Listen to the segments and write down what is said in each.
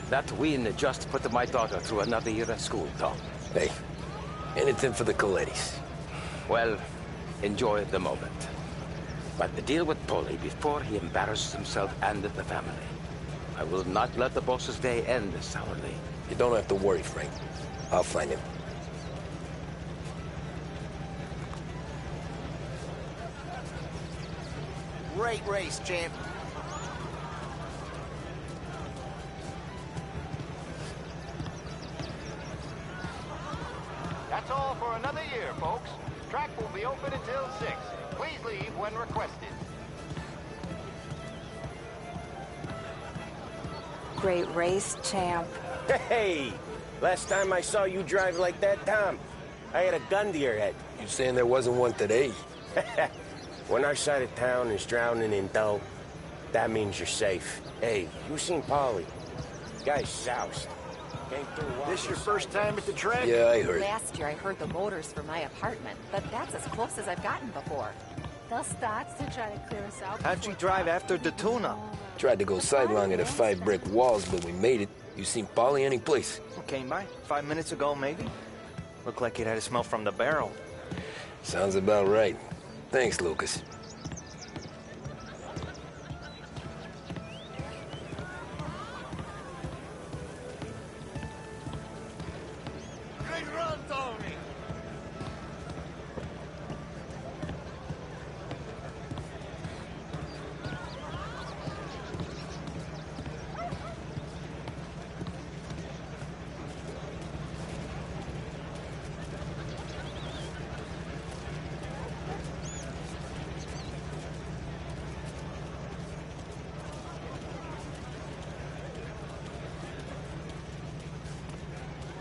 That win just put my daughter through another year at school, Tom. Hey, anything for the Colettis. Well, enjoy the moment. But deal with Paulie before he embarrasses himself and the family. I will not let the boss's day end sourly. You don't have to worry, Frank. I'll find him. Great race, champ. That's all for another year, folks. Track will be open until 6. Please leave when requested. Great race, champ. Hey! Last time I saw you drive like that, Tom, I had a gun to your head. You saying there wasn't one today? When our side of town is drowning in dough, that means you're safe. Hey, you seen Paulie? Guy's soused. This your first time at the track? Yeah, I heard. Last year I heard the motors for my apartment, but that's as close as I've gotten before. They'll start to try to clear us out. How'd you drive after the tuna? Tried to go sidelong at the 5 brick walls, but we made it. You seen Polly anyplace? Came by 5 minutes ago, maybe. Looked like it had a smell from the barrel. Sounds about right. Thanks, Lucas. Great run, Tony!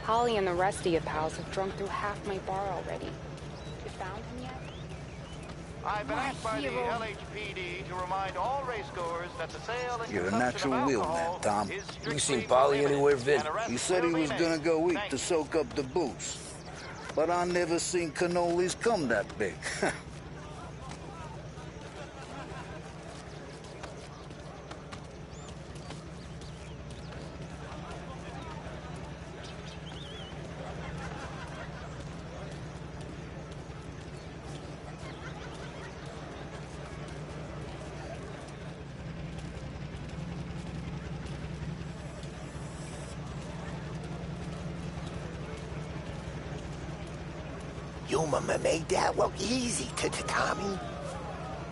Holly and the rest of you pals have drunk through half my bar already. You found him yet? I've been asked by the LHPD to remind all racegoers that the sale and You're a consumption natural of wheelman, alcohol Tom. is You seen strictly Polly prohibited, anywhere, Vin? and arrests He said he will be was made. gonna go eat Thank to you. soak up the booze. But I never seen cannolis come that big. You made that look easy to Tommy.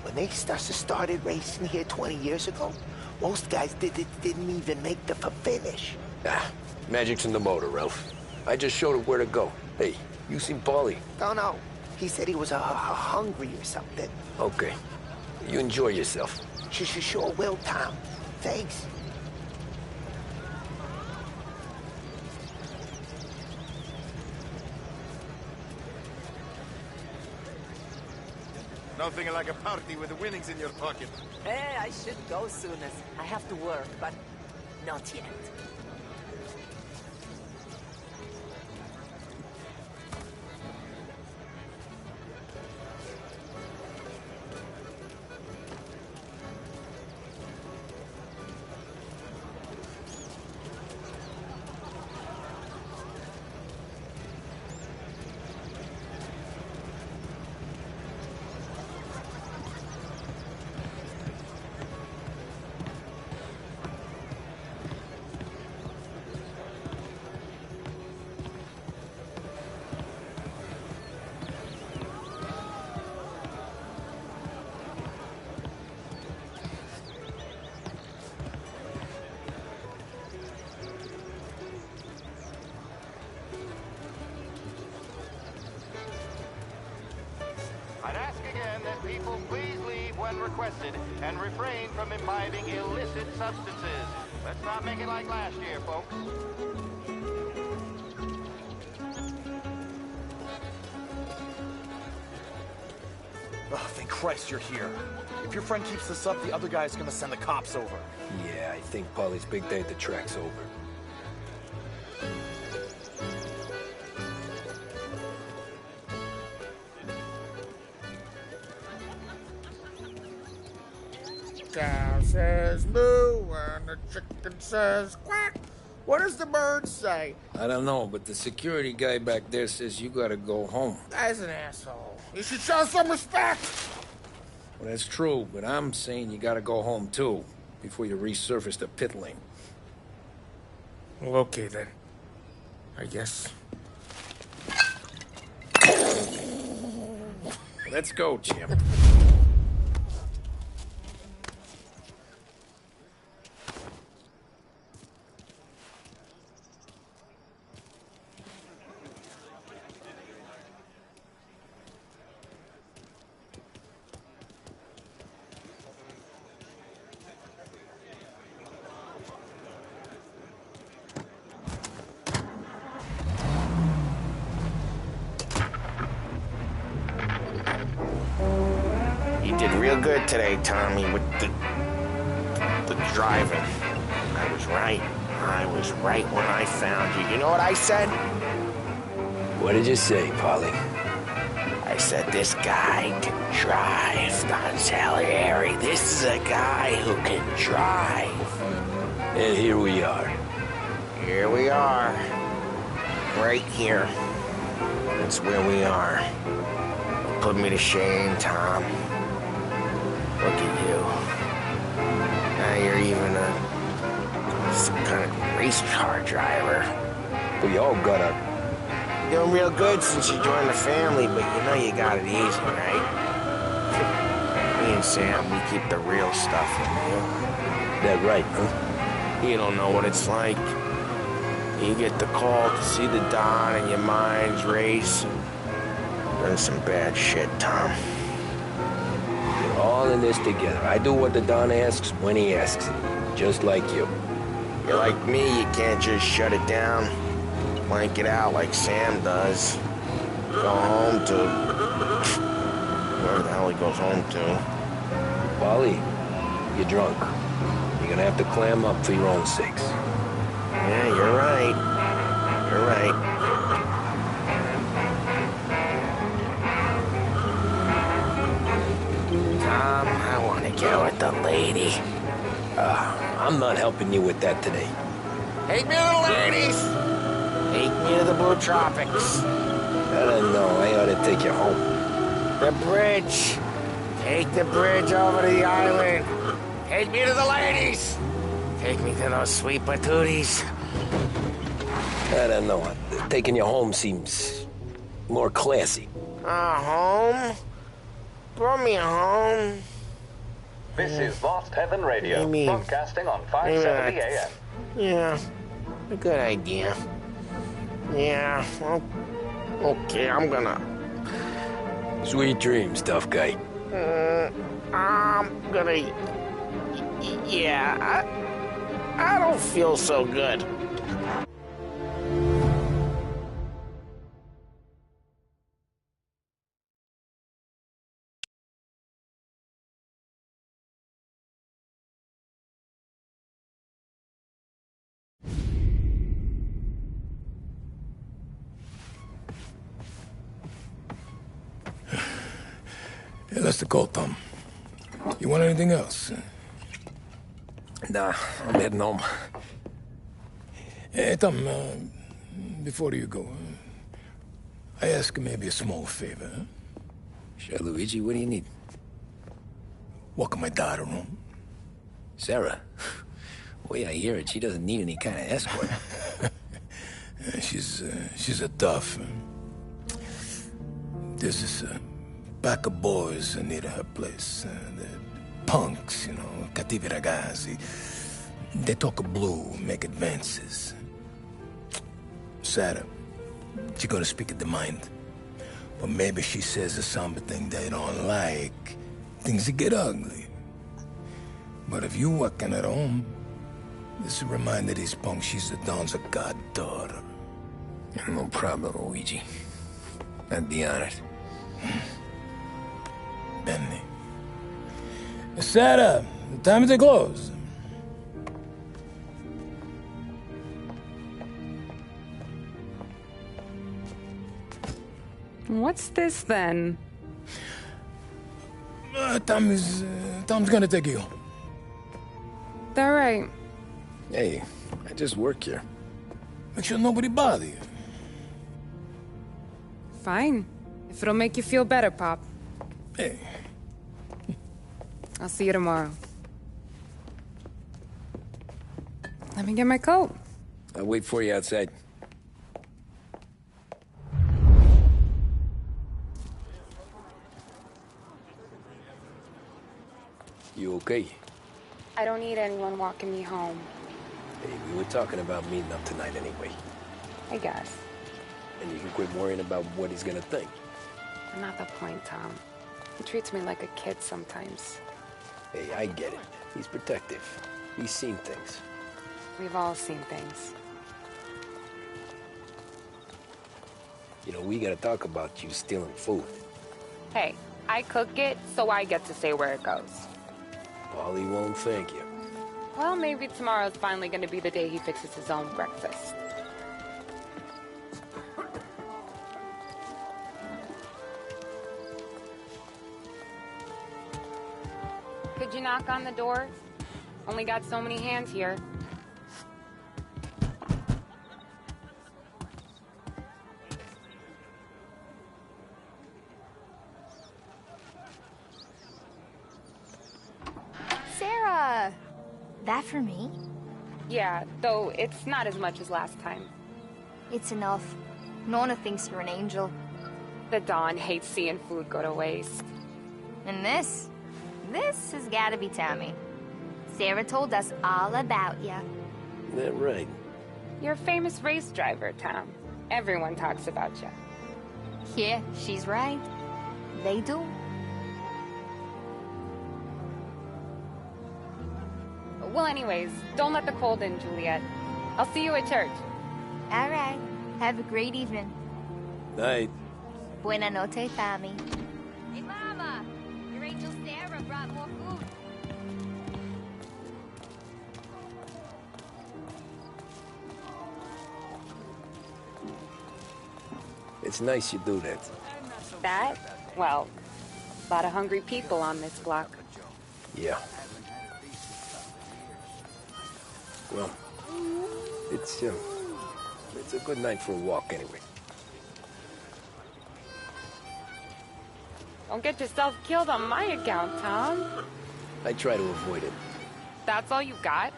When they started racing here 20 years ago, most guys didn't even make the finish. Ah, magic's in the motor, Ralph. I just showed it where to go. Hey, you seen Polly? No. He said he was hungry or something. Okay. You enjoy yourself. Sure will, Tom. Thanks. Nothing like a party with the winnings in your pocket. Hey, I should go soon as I have to work, but not yet. I'd ask again that people please leave when requested and refrain from imbibing illicit substances. Let's not make it like last year, folks. Oh, thank Christ you're here. If your friend keeps this up, the other guy's gonna send the cops over. Yeah, I think Polly's big day at the track's over. Cow says moo and the chicken says quack. What does the bird say? I don't know, but the security guy back there says you gotta go home. Guy's an asshole. You should show some respect. Well, that's true, but I'm saying you gotta go home too, before you resurface the pit lane. Well, okay then. I guess. Let's go, champ. You did real good today, Tommy, with the driving. I was right. I was right when I found you. You know what I said? What did you say, Polly? I said, this guy can drive, Don Salieri. This is a guy who can drive. And here we are. Here we are. Right here. That's where we are. Put me to shame, Tom. Look at you. Now you're even some kind of race car driver. We all got Doing real good since you joined the family, but you know you got it easy, right? Me and Sam, we keep the real stuff from you. that right, huh? You don't know what it's like. You get the call to see the Don and your mind's race. Done some bad shit, Tom. We're all in this together. I do what the Don asks when he asks it. Just like you. You're like me, you can't just shut it down. Blank it out like Sam does. Go home to... wherever the hell he goes home to. Polly, you're drunk. You're gonna have to clam up for your own sakes. Yeah, you're right. You're right. Tom, I want to get with the lady. I'm not helping you with that today. Take me to the ladies! Take me to the Blue Tropics. I don't know. I ought to take you home. The bridge. Take the bridge over to the island. Take me to the ladies. Take me to those sweet patooties. I don't know. Taking you home seems more classy. Home? Brought me home. This is Lost Heaven Radio, broadcasting on 570 AM. Yeah, a good idea. Yeah, well, okay, I'm gonna... Sweet dreams, tough guy. I'm gonna... Yeah, I don't feel so good. Yeah, that's the call, Tom. You want anything else? Nah, I'm heading home. Hey, Tom, before you go, I ask maybe a small favor. Huh? Sure, Luigi, what do you need? Walk my daughter home. Sarah? The way I hear it, she doesn't need any kind of escort. She's a tough. There's this pack of boys near her place. They're punks, you know, cattivi ragazzi. They talk blue, make advances. Sarah, she's gonna speak at the mind. But maybe she says something they don't like. Things get ugly. But if you walking at home, this will remind these punks she's the Don's goddaughter. No problem, Luigi. I'd be honored. Benny. Sarah, time to close. What's this then? Tom's gonna take you home. All right. Hey, I just work here. Make sure nobody bother you. Fine. If it'll make you feel better, Pop. Hey. I'll see you tomorrow. Let me get my coat. I'll wait for you outside. You okay? I don't need anyone walking me home. Hey, we were talking about meeting up tonight anyway. I guess. And you can quit worrying about what he's gonna think. Not the point, Tom. He treats me like a kid sometimes. Hey, I get it. He's protective. He's seen things. We've all seen things. You know, we gotta talk about you stealing food. Hey, I cook it, so I get to say where it goes. Paulie won't thank you. Well, maybe tomorrow's finally gonna be the day he fixes his own breakfast. Could you knock on the door? Only got so many hands here. Sarah! That for me? Yeah, though it's not as much as last time. It's enough. Nona thinks you're an angel. The Don hates seeing food go to waste. And this has gotta be Tommy. Sarah told us all about ya. That right. You're a famous race driver, Tom. Everyone talks about you. Yeah, she's right. They do. Well, anyways, don't let the cold in, Juliet. I'll see you at church. All right. Have a great evening. Night. Buena noche, Tommy. Hey, Mama! Your angel Sarah brought more food. It's nice you do that. That? Well, a lot of hungry people on this block. Yeah. Well, it's a good night for a walk anyway. Don't get yourself killed on my account, Tom. I try to avoid it. That's all you got?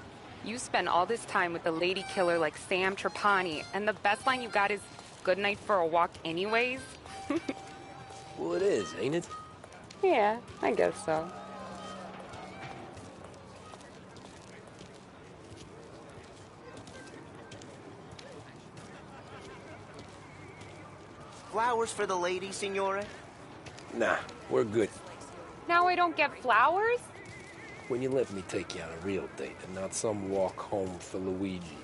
You spend all this time with a lady killer like Sam Trapani, and the best line you got is, "Good night for a walk anyways"? Well, it is, ain't it? Yeah, I guess so. Flowers for the lady, Signore? Nah, we're good. Now I don't get flowers? When you let me take you on a real date and not some walk home for Luigi,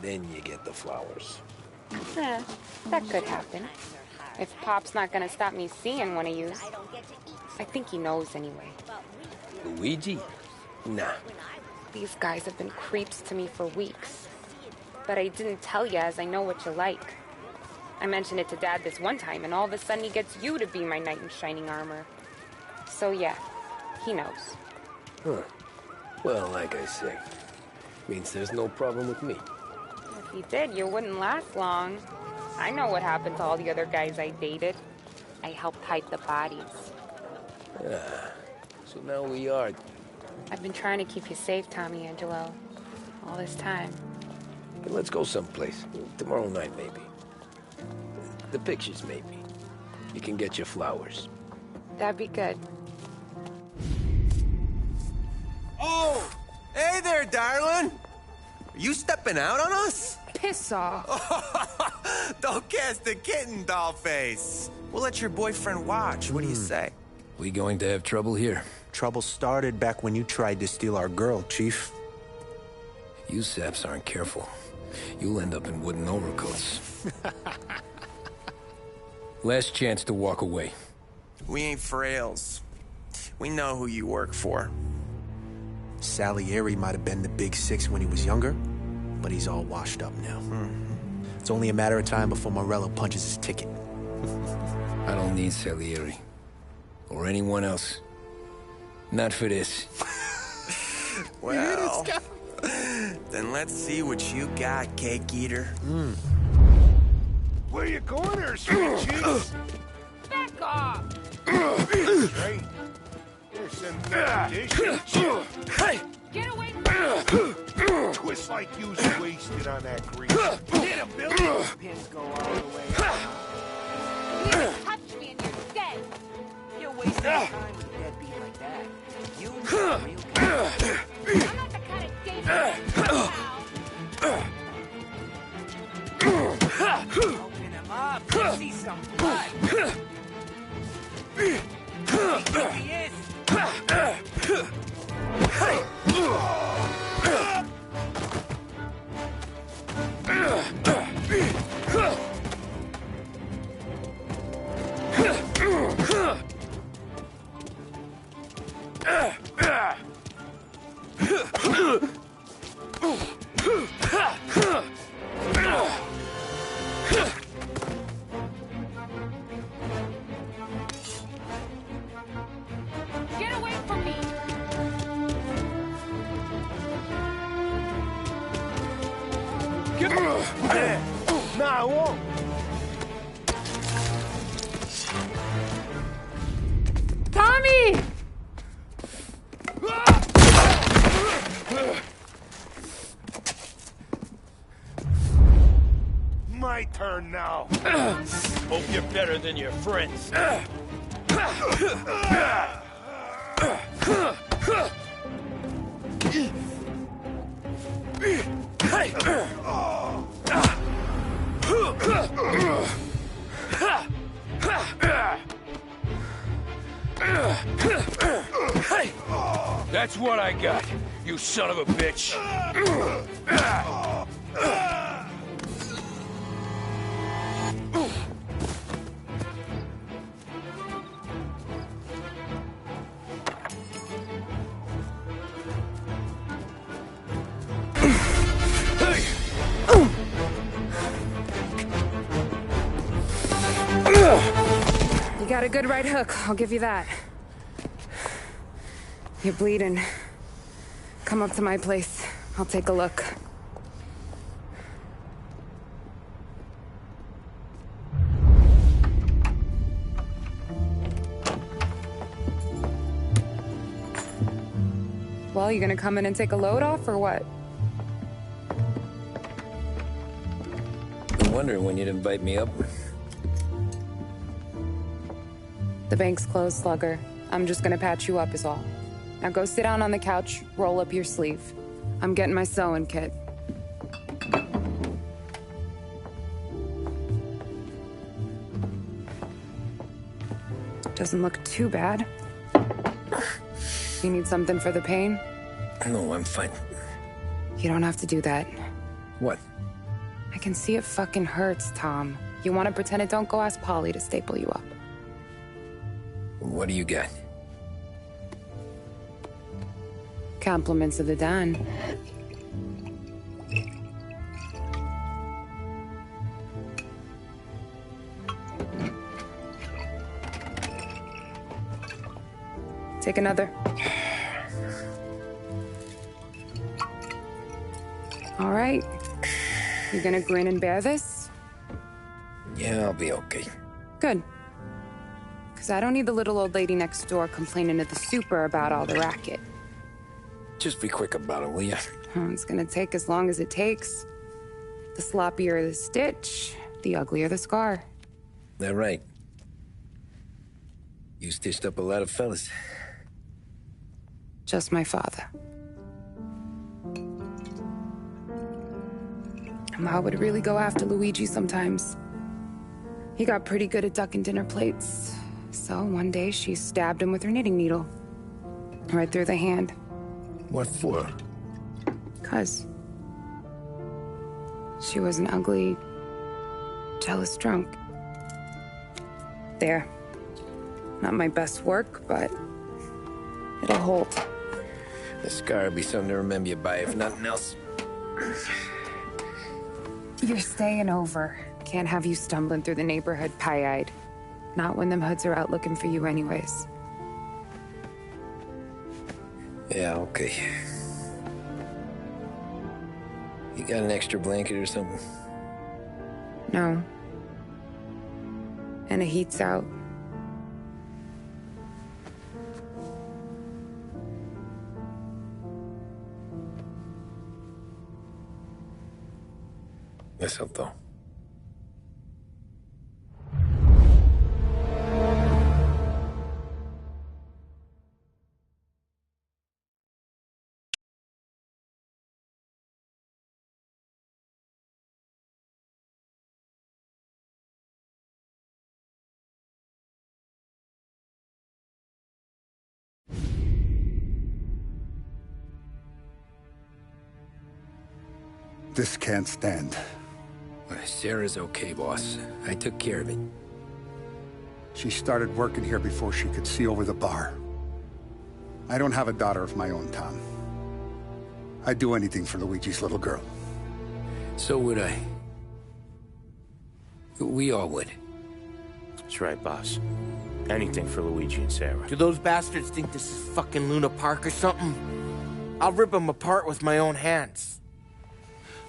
then you get the flowers. That could happen. If Pop's not gonna stop me seeing one of you. I think he knows anyway. Luigi? Nah. These guys have been creeps to me for weeks. But I didn't tell you as I know what you like. I mentioned it to Dad this one time, and all of a sudden he gets you to be my knight in shining armor. So yeah, he knows. Huh. Well, like I say, means there's no problem with me. If he did, you wouldn't last long. I know what happened to all the other guys I dated. I helped hide the bodies. So now we are... I've been trying to keep you safe, Tommy Angelo, all this time. Hey, let's go someplace. Tomorrow night, maybe. The pictures, maybe. You can get your flowers. That'd be good. Oh! Hey there, darling! Are you stepping out on us? Piss off. Don't cast the kitten, dollface. We'll let your boyfriend watch. What do you say? We going to have trouble here? Trouble started back when you tried to steal our girl, Chief. You saps aren't careful. You'll end up in wooden overcoats. Last chance to walk away. We ain't frails. We know who you work for. Salieri might have been the big six when he was younger, but he's all washed up now. It's only a matter of time before Morello punches his ticket. I don't need Salieri. Or anyone else. Not for this. Well, Then let's see what you got, cake eater. Where you going there, sweet cheeks? Back off! Straight. Here's some good dishes. Hey! Get away from me! Twist like you's wasted on that grease. Hit him, Billy! Pins go all the way up. You even touch me and you're dead! You're wasting time with a deadbeat like that. You need a real guy. I'm not the kind of date you Open him up. Let's see some blood. He is. Get away from me! Nah, I won't. Tommy! My turn now. Hope you're better than your friends. That's what I got, you son of a bitch. You got a good right hook, I'll give you that. You're bleeding. Come up to my place. I'll take a look. Well, you gonna come in and take a load off, or what? Been wondering when you'd invite me up. The bank's closed, Slugger. I'm just gonna patch you up is all. Now go sit down on the couch, roll up your sleeve. I'm getting my sewing kit. Doesn't look too bad. You need something for the pain? No, I'm fine. You don't have to do that. What? I can see it fucking hurts, Tom. You want to pretend it? Don't go ask Polly to staple you up. What do you got? Compliments of the Don. Take another. All right. You gonna grin and bear this? Yeah, I'll be okay. Good. Because I don't need the little old lady next door complaining to the super about all the racket. Just be quick about it, will ya? It's gonna take as long as it takes. The sloppier the stitch, the uglier the scar. That right. You stitched up a lot of fellas. Just my father. Ma would really go after Luigi sometimes. He got pretty good at ducking dinner plates. So one day she stabbed him with her knitting needle. Right through the hand. What for? 'Cause she was an ugly, jealous drunk. There. Not my best work, but it'll hold. The scar will be something to remember you by, if nothing else. You're staying over. Can't have you stumbling through the neighborhood pie-eyed. Not when them hoods are out looking for you anyways. Yeah, okay. You got an extra blanket or something? No. And the heat's out. Eso todo. This can't stand. Sarah's okay, boss. I took care of it. She started working here before she could see over the bar. I don't have a daughter of my own, Tom. I'd do anything for Luigi's little girl. So would I. We all would. That's right, boss. Anything for Luigi and Sarah. Do those bastards think this is fucking Luna Park or something? I'll rip them apart with my own hands.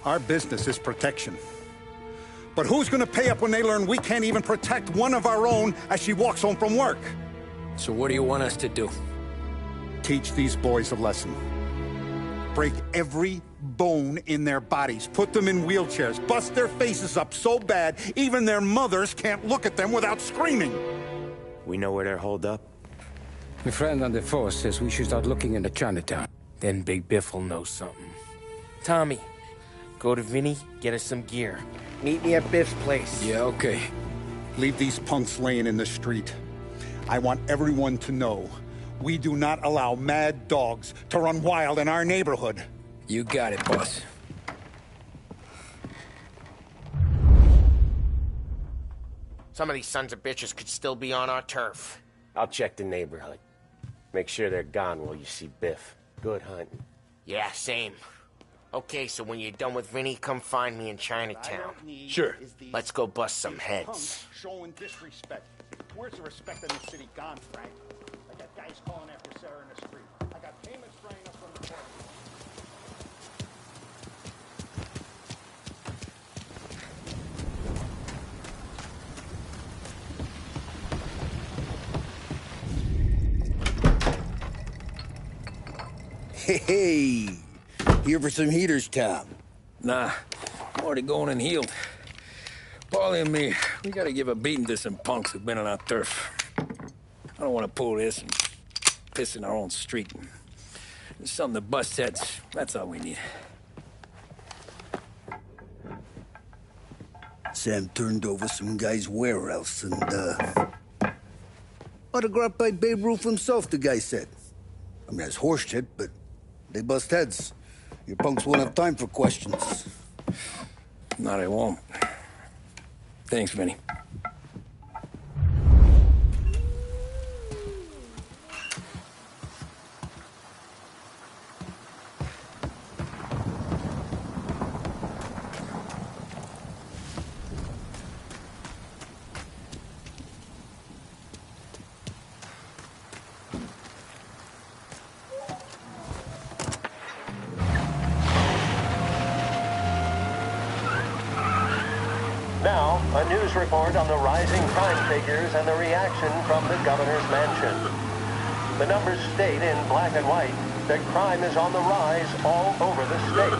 Our business is protection. But who's gonna pay up when they learn we can't even protect one of our own as she walks home from work? So what do you want us to do? Teach these boys a lesson. Break every bone in their bodies. Put them in wheelchairs. Bust their faces up so bad, even their mothers can't look at them without screaming. We know where they're holed up? My friend on the force says we should start looking into Chinatown. Then Big Biff will know something. Tommy, go to Vinny, get us some gear. Meet me at Biff's place. Yeah, okay. Leave these punks laying in the street. I want everyone to know we do not allow mad dogs to run wild in our neighborhood. You got it, boss. Some of these sons of bitches could still be on our turf. I'll check the neighborhood. Make sure they're gone while you see Biff. Good hunting. Yeah, same. Okay, so when you're done with Vinny, come find me in Chinatown. Sure. Let's go bust some heads. Showing disrespect. Where's the respect in the city gone, Frank? I got guys calling after Sarah in the street. I got payments drying up from the court. Hey, here for some heaters, Tom? Nah, I'm already going and healed. Paulie and me, we gotta give a beating to some punks who've been on our turf. I don't want to pull this and piss in our own street. There's something to bust heads. That's all we need. Sam turned over some guy's warehouse and, autographed by Babe Ruth himself, the guy said. I mean, that's horse shit, but they bust heads. Your punks won't have time for questions. No, they won't. Thanks, Vinny. Now, a news report on the rising crime figures and the reaction from the governor's mansion. The numbers state in black and white that crime is on the rise all over the state.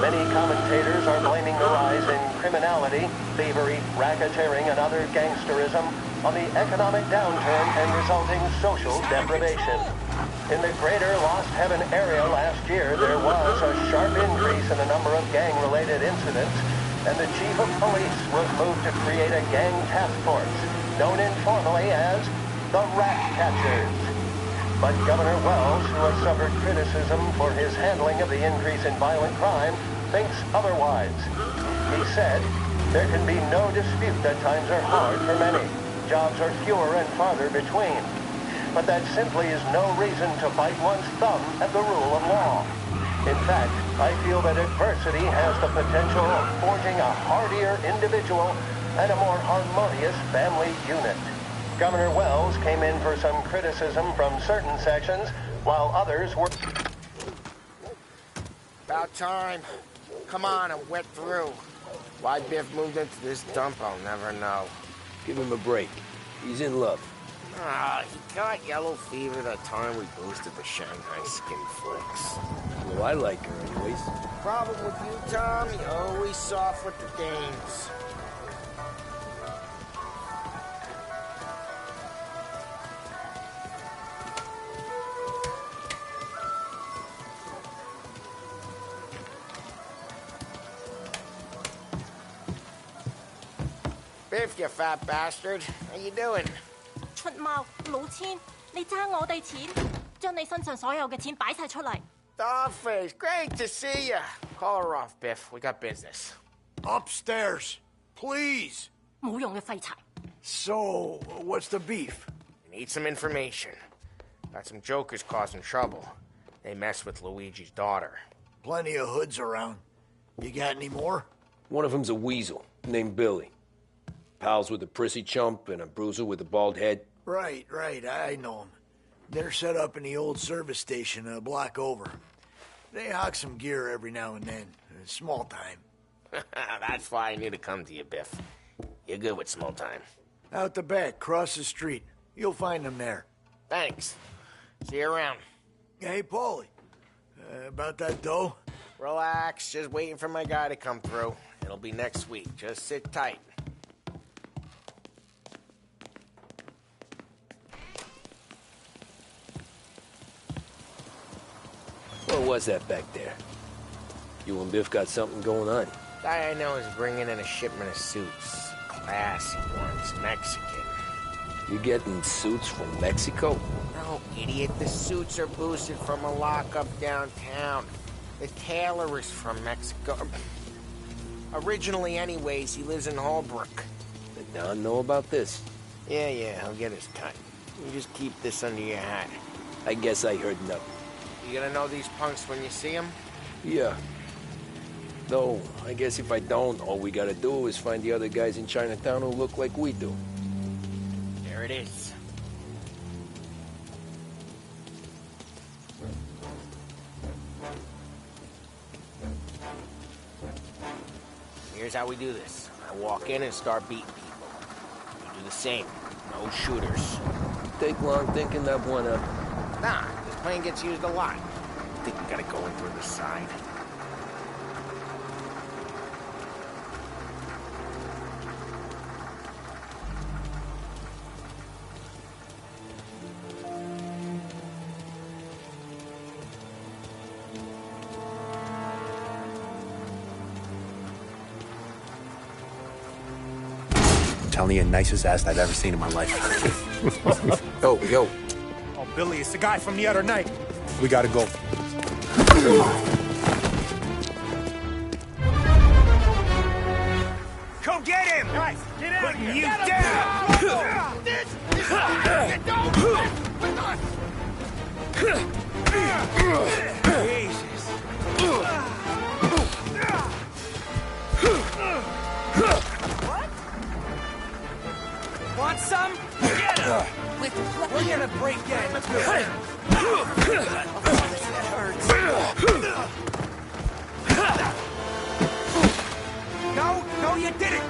Many commentators are blaming the rise in criminality, thievery, racketeering, and other gangsterism on the economic downturn and resulting social deprivation. In the greater Lost Heaven area last year, there was a sharp increase in the number of gang-related incidents, and the chief of police was moved to create a gang task force, known informally as the Rat Catchers. But Governor Wells, who has suffered criticism for his handling of the increase in violent crime, thinks otherwise. He said, "There can be no dispute that times are hard for many. Jobs are fewer and farther between. But that simply is no reason to bite one's thumb at the rule of law. In fact, I feel that adversity has the potential of forging a hardier individual and a more harmonious family unit." Governor Wells came in for some criticism from certain sections, while others were... About time. come on and wet through. Why Biff moved into this dump, I'll never know. Give him a break. He's in love. Ah, he got yellow fever that time we boosted the Shanghai skin flicks. Well, I like her anyways. Problem with you, Tom, you're always soft with the dames. Biff, you fat bastard. How you doing? 出貓老千，你爭我哋錢，將你身上所有嘅錢擺晒出嚟。Dollface, great to see you. Call her off, Biff. We got business. Upstairs, please. 冇用嘅廢柴。So, what's the beef? We need some information. Got some jokers causing trouble. They mess with Luigi's daughter. Plenty of hoods around. You got any more? One of them's a weasel named Billy. Pals with a prissy chump and a bruiser with a bald head. Right, I know them. They're set up in the old service station a block over. They hawk some gear every now and then. Small time. That's why I knew to come to you, Biff. You're good with small time. Out the back, cross the street. You'll find them there. Thanks. See you around. Hey, Paulie. About that dough? Relax. Just waiting for my guy to come through. It'll be next week. Just sit tight. What was that back there? You and Biff got something going on. Guy I know is bringing in a shipment of suits. Classy ones, Mexican. You getting suits from Mexico? No, idiot. The suits are boosted from a lockup downtown. The tailor is from Mexico. Originally, anyways, he lives in Holbrook. Did Don know about this? Yeah, he'll get his cut. You just keep this under your hat. I guess I heard nothing. You gonna know these punks when you see them? Yeah. Though, I guess if I don't, all we gotta do is find the other guys in Chinatown who look like we do. There it is. Here's how we do this. I walk in and start beating people. You do the same. No shooters. Take long thinking that one up. Nah, this plane gets used a lot. I think we gotta go in through the side. Telling you, nicest ass I've ever seen in my life. Yo. Oh, Billy, it's the guy from the other night. We gotta go. Come get him! Guys, get out of here! You Get down! This is not don't mess with us! Jesus. What? Want some? Get him! We're gonna break in. Let's go. That hurts. No, you didn't!